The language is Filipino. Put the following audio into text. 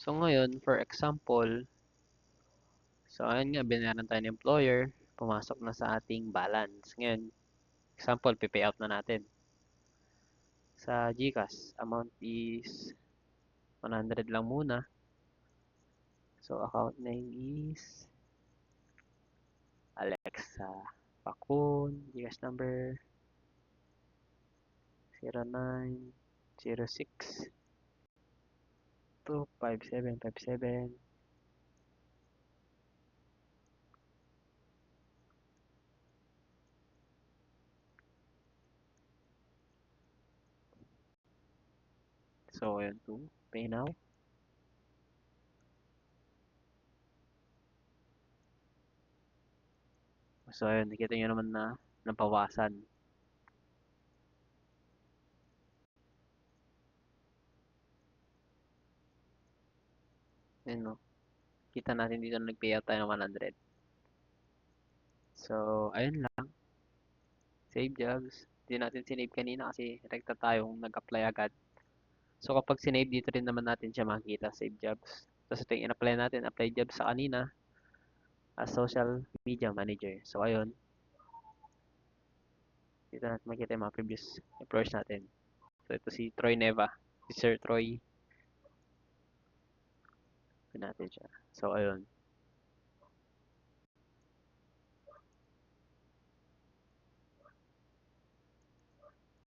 So ngayon, for example, so ayun nga, binayaran tayo ng employer, pumasok na sa ating balance. Ngayon, example, pipay out na natin. Sa GCash, amount is 100 lang muna. So account name is Alexa Pakun, GCash number 0906 25757. So ayun to pay now. So ayun, nakita nyo naman na nabawasan. Ayun no. Kita natin dito na nag-payout tayo ng 100. So ayun lang. Save jobs. Hindi natin sinave kanina kasi rekta tayong nag-apply agad. So kapag sinave dito rin naman natin siya makikita, save jobs. Tapos ito yung in-apply natin, apply jobs sa kanina as social media manager. So ayun, dito natin makikita yung mga previous employers natin. So ito si Troy Neva, si Sir Troy. Ito natin siya. So ayun.